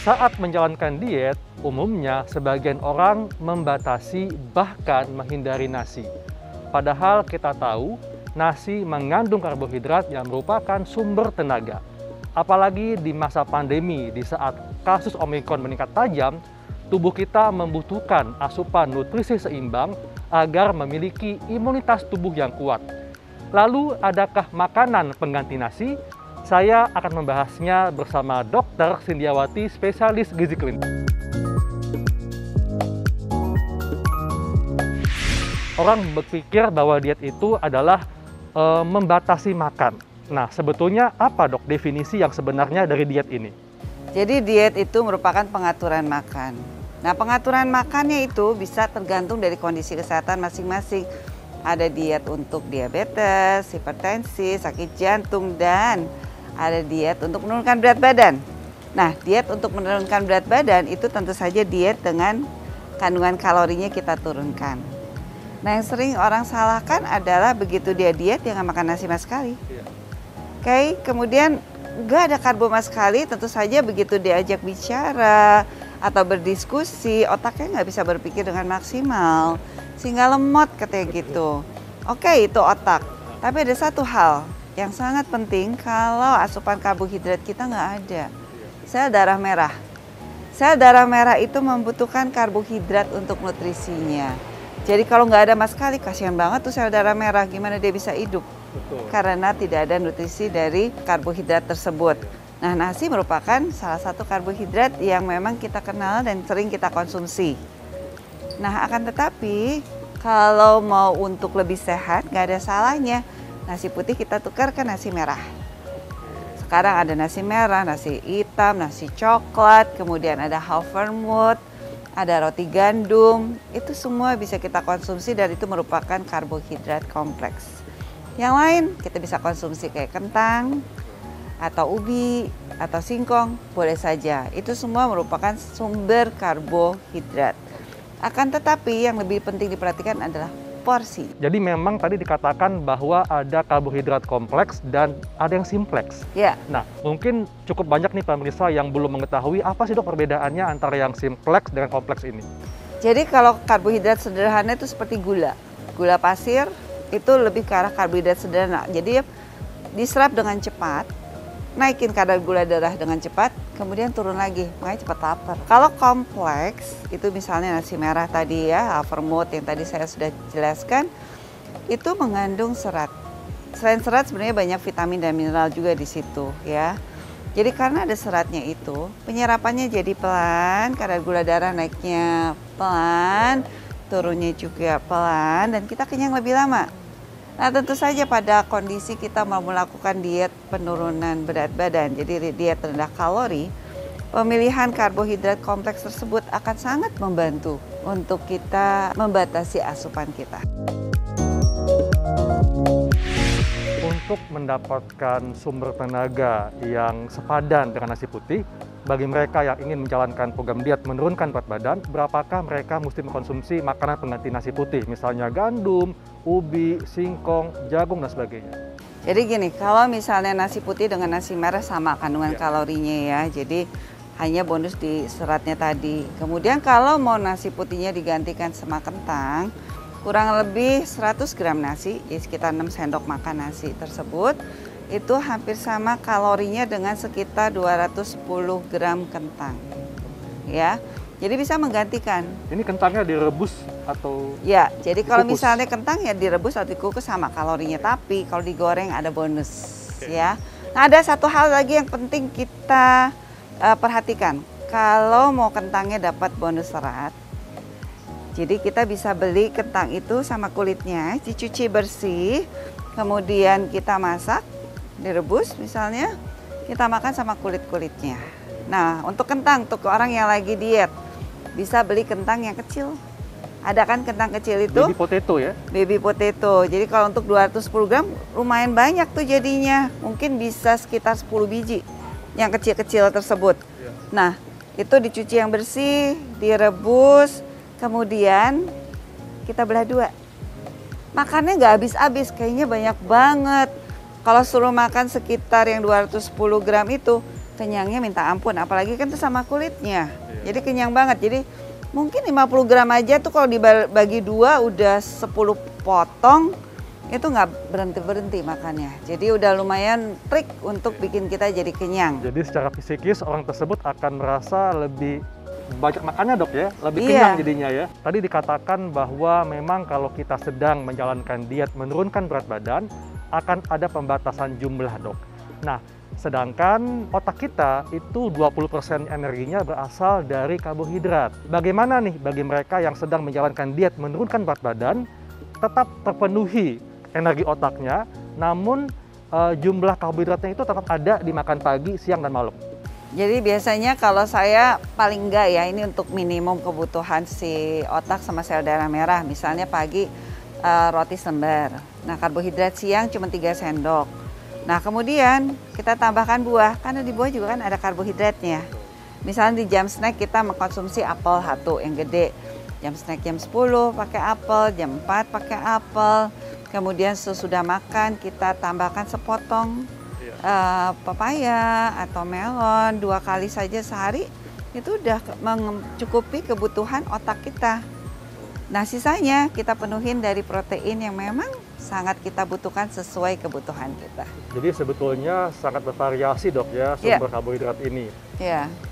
Saat menjalankan diet, umumnya sebagian orang membatasi bahkan menghindari nasi. Padahal kita tahu, nasi mengandung karbohidrat yang merupakan sumber tenaga. Apalagi di masa pandemi, di saat kasus Omikron meningkat tajam, tubuh kita membutuhkan asupan nutrisi seimbang agar memiliki imunitas tubuh yang kuat. Lalu, adakah makanan pengganti nasi? Saya akan membahasnya bersama Dr. Sindiawati, spesialis gizi klinis. Orang berpikir bahwa diet itu adalah membatasi makan. Nah, sebetulnya apa dok definisi yang sebenarnya dari diet ini? Jadi diet itu merupakan pengaturan makan. Nah, pengaturan makannya itu bisa tergantung dari kondisi kesehatan masing-masing. Ada diet untuk diabetes, hipertensi, sakit jantung, dan ada diet untuk menurunkan berat badan. Nah, diet untuk menurunkan berat badan itu tentu saja diet dengan kandungan kalorinya kita turunkan. Nah, yang sering orang salahkan adalah begitu dia diet, dia nggak makan nasi sama sekali. Oke, kemudian nggak ada karbo sama sekali, tentu saja begitu diajak bicara atau berdiskusi, otaknya nggak bisa berpikir dengan maksimal, sehingga lemot katanya gitu. Oke, itu otak. Tapi ada satu hal yang sangat penting kalau asupan karbohidrat kita nggak ada. Sel darah merah. Sel darah merah itu membutuhkan karbohidrat untuk nutrisinya. Jadi kalau nggak ada sama sekali, kasihan banget tuh sel darah merah, gimana dia bisa hidup? Betul. Karena tidak ada nutrisi dari karbohidrat tersebut. Nah, nasi merupakan salah satu karbohidrat yang memang kita kenal dan sering kita konsumsi. Nah, akan tetapi kalau mau untuk lebih sehat, nggak ada salahnya nasi putih kita tukar ke nasi merah. Sekarang ada nasi merah, nasi hitam, nasi coklat, kemudian ada havermut, ada roti gandum. Itu semua bisa kita konsumsi dan itu merupakan karbohidrat kompleks. Yang lain kita bisa konsumsi kayak kentang, atau ubi, atau singkong, boleh saja. Itu semua merupakan sumber karbohidrat. Akan tetapi yang lebih penting diperhatikan adalah porsi. Jadi memang tadi dikatakan bahwa ada karbohidrat kompleks dan ada yang simpleks. Ya. Nah, mungkin cukup banyak nih pemirsa yang belum mengetahui apa sih dok perbedaannya antara yang simpleks dengan kompleks ini. Jadi kalau karbohidrat sederhana itu seperti gula. Gula pasir itu lebih ke arah karbohidrat sederhana. Jadi diserap dengan cepat, naikin kadar gula darah dengan cepat, kemudian turun lagi, makanya cepat lapar. Kalau kompleks, itu misalnya nasi merah tadi ya, havermut yang tadi saya sudah jelaskan, itu mengandung serat. Selain serat sebenarnya banyak vitamin dan mineral juga di situ ya. Jadi karena ada seratnya itu, penyerapannya jadi pelan, kadar gula darah naiknya pelan, turunnya juga pelan, dan kita kenyang lebih lama. Nah, tentu saja pada kondisi kita mau melakukan diet penurunan berat badan, jadi diet rendah kalori, pemilihan karbohidrat kompleks tersebut akan sangat membantu untuk kita membatasi asupan kita. Untuk mendapatkan sumber tenaga yang sepadan dengan nasi putih, bagi mereka yang ingin menjalankan program diet menurunkan berat badan, berapakah mereka mesti mengkonsumsi makanan pengganti nasi putih, misalnya gandum, ubi, singkong, jagung, dan sebagainya? Jadi gini, kalau misalnya nasi putih dengan nasi merah sama kandungan kalorinya ya, jadi hanya bonus di seratnya tadi. Kemudian kalau mau nasi putihnya digantikan sama kentang, kurang lebih 100 gram nasi, ya sekitar 6 sendok makan nasi tersebut, itu hampir sama kalorinya dengan sekitar 210 gram kentang. Ya, jadi bisa menggantikan. Ini kentangnya direbus atau ya, jadi kalau dikukus? misalnya kentang ya direbus atau dikukus sama kalorinya, tapi kalau digoreng ada bonus. Ya. Nah, ada satu hal lagi yang penting kita perhatikan. Kalau mau kentangnya dapat bonus serat, jadi kita bisa beli kentang itu sama kulitnya, dicuci bersih, kemudian kita masak, direbus misalnya, kita makan sama kulit-kulitnya. Nah, untuk kentang, untuk orang yang lagi diet, bisa beli kentang yang kecil. Ada kan kentang kecil itu? Baby potato ya? Baby potato. Jadi kalau untuk 210 gram lumayan banyak tuh jadinya. Mungkin bisa sekitar 10 biji yang kecil-kecil tersebut. Nah, itu dicuci yang bersih, direbus, kemudian kita belah dua. Makannya nggak habis-habis, kayaknya banyak banget. Kalau suruh makan sekitar yang 210 gram itu, kenyangnya minta ampun, apalagi kan itu sama kulitnya. Jadi kenyang banget. Jadi mungkin 50 gram aja tuh kalau dibagi 2 udah 10 potong, itu nggak berhenti-berhenti makannya. Jadi udah lumayan trik untuk bikin kita jadi kenyang. Jadi secara fisikis orang tersebut akan merasa lebih banyak makannya dok ya, lebih kenyang jadinya ya. Tadi dikatakan bahwa memang kalau kita sedang menjalankan diet menurunkan berat badan, akan ada pembatasan jumlah dok. Nah, sedangkan otak kita itu 20% energinya berasal dari karbohidrat. Bagaimana nih bagi mereka yang sedang menjalankan diet menurunkan berat badan, tetap terpenuhi energi otaknya, namun jumlah karbohidratnya itu tetap ada di makan pagi, siang, dan malam. Jadi biasanya kalau saya paling enggak ya, ini untuk minimum kebutuhan si otak sama sel darah merah. Misalnya pagi roti sembar. Nah, karbohidrat siang cuma 3 sendok. Nah, kemudian kita tambahkan buah, karena di buah juga kan ada karbohidratnya. Misalnya di jam snack kita mengkonsumsi apel 1 yang gede. Jam snack jam 10 pakai apel, jam 4 pakai apel. Kemudian sesudah makan kita tambahkan sepotong pepaya atau melon 2 kali saja sehari, itu udah mencukupi kebutuhan otak kita. Nah, sisanya kita penuhin dari protein yang memang sangat kita butuhkan sesuai kebutuhan kita. Jadi sebetulnya sangat bervariasi dok ya sumber karbohidrat ini.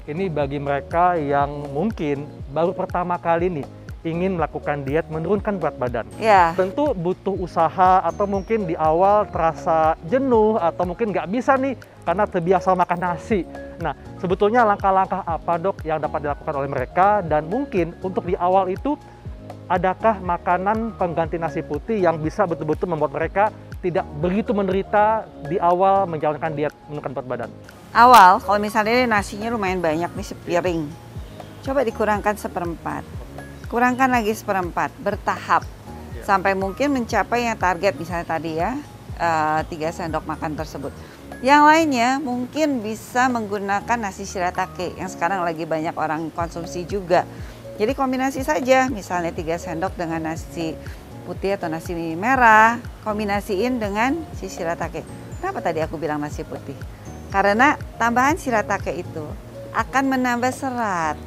Ini bagi mereka yang mungkin baru pertama kali nih ingin melakukan diet menurunkan berat badan. Tentu butuh usaha atau mungkin di awal terasa jenuh atau mungkin nggak bisa nih karena terbiasa makan nasi. Nah, sebetulnya langkah-langkah apa dok yang dapat dilakukan oleh mereka, dan mungkin untuk di awal itu adakah makanan pengganti nasi putih yang bisa betul-betul membuat mereka tidak begitu menderita di awal menjalankan diet menurunkan berat badan? Awal, kalau misalnya nasinya lumayan banyak nih sepiring, coba dikurangkan 1/4. Kurangkan lagi 1/4, bertahap. Sampai mungkin mencapai yang target, misalnya tadi ya, 3 sendok makan tersebut. Yang lainnya mungkin bisa menggunakan nasi shiratake, yang sekarang lagi banyak orang konsumsi juga. Jadi kombinasi saja, misalnya 3 sendok dengan nasi putih atau nasi merah, kombinasiin dengan si shiratake. Kenapa tadi aku bilang nasi putih? Karena tambahan shiratake itu akan menambah serat.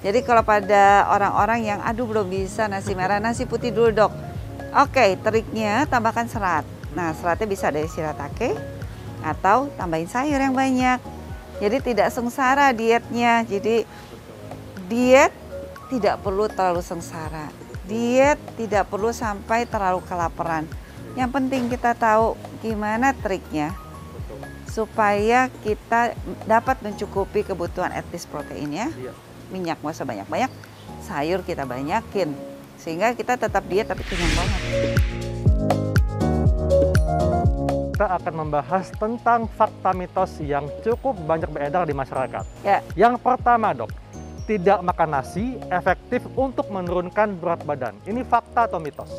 Jadi kalau pada orang-orang yang aduh belum bisa nasi merah, nasi putih dulu dok. Oke, triknya tambahkan serat. Nah, seratnya bisa dari shiratake atau tambahin sayur yang banyak. Jadi tidak sengsara dietnya. Jadi diet tidak perlu terlalu sengsara. Diet tidak perlu sampai terlalu kelaparan. Yang penting kita tahu gimana triknya supaya kita dapat mencukupi kebutuhan etis proteinnya. Minyak nggak usah banyak-banyak, sayur kita banyakin, sehingga kita tetap diet tapi kenyang banget. Kita akan membahas tentang fakta mitos yang cukup banyak beredar di masyarakat. Yang pertama dok, tidak makan nasi efektif untuk menurunkan berat badan. Ini fakta atau mitos?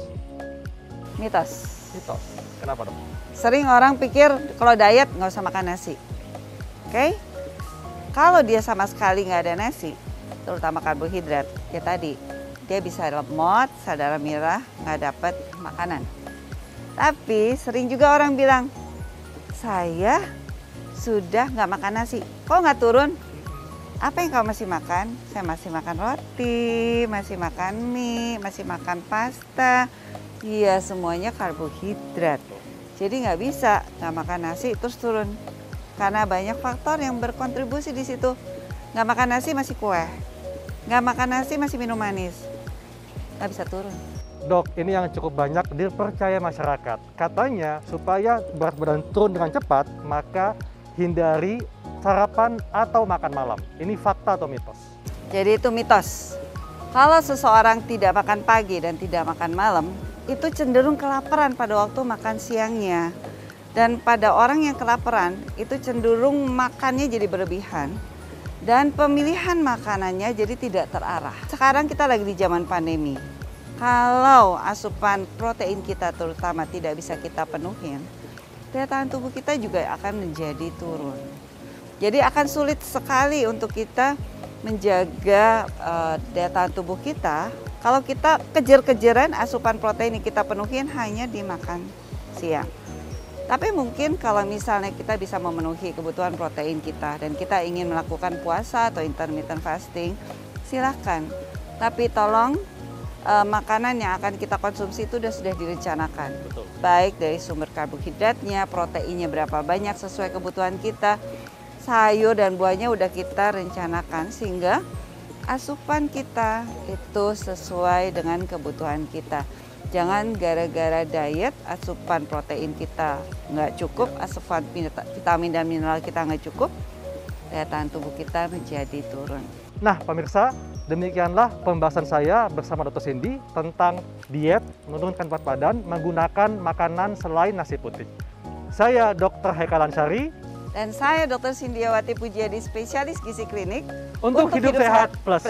Mitos. Mitos. Kenapa dok? Sering orang pikir kalau diet nggak usah makan nasi. Oke? Kalau dia sama sekali nggak ada nasi, terutama karbohidrat, ya tadi dia bisa lemot, sel darah merah, nggak dapat makanan. Tapi sering juga orang bilang, saya sudah nggak makan nasi, kok nggak turun? Apa yang kamu masih makan? Saya masih makan roti, masih makan mie, masih makan pasta. Iya, semuanya karbohidrat. Jadi nggak bisa nggak makan nasi terus turun, karena banyak faktor yang berkontribusi di situ. Nggak makan nasi masih kue, nggak makan nasi masih minum manis, nggak bisa turun. Dok, ini yang cukup banyak dipercaya masyarakat. Katanya supaya berat badan turun dengan cepat, maka hindari sarapan atau makan malam. Ini fakta atau mitos? Jadi itu mitos. Kalau seseorang tidak makan pagi dan tidak makan malam, itu cenderung kelaparan pada waktu makan siangnya. Dan pada orang yang kelaparan, itu cenderung makannya jadi berlebihan. Dan pemilihan makanannya jadi tidak terarah. Sekarang kita lagi di zaman pandemi. Kalau asupan protein kita terutama tidak bisa kita penuhin, daya tahan tubuh kita juga akan menjadi turun. Jadi akan sulit sekali untuk kita menjaga daya tahan tubuh kita kalau kita kejar-kejaran asupan protein yang kita penuhin hanya di makan siang. Tapi mungkin kalau misalnya kita bisa memenuhi kebutuhan protein kita dan kita ingin melakukan puasa atau intermittent fasting, silahkan. Tapi tolong makanan yang akan kita konsumsi itu sudah direncanakan. Betul. Baik dari sumber karbohidratnya, proteinnya berapa banyak sesuai kebutuhan kita, sayur dan buahnya udah kita rencanakan sehingga asupan kita itu sesuai dengan kebutuhan kita. Jangan gara-gara diet, asupan protein kita nggak cukup, asupan vitamin dan mineral kita nggak cukup, daya tahan tubuh kita menjadi turun. Nah, pemirsa, demikianlah pembahasan saya bersama Dr. Cindy tentang diet menurunkan berat badan menggunakan makanan selain nasi putih. Saya Dr. Haikal Ansyari. Dan saya Dr. Cindyawati Pujiadi, spesialis gizi klinik Untuk hidup sehat plus.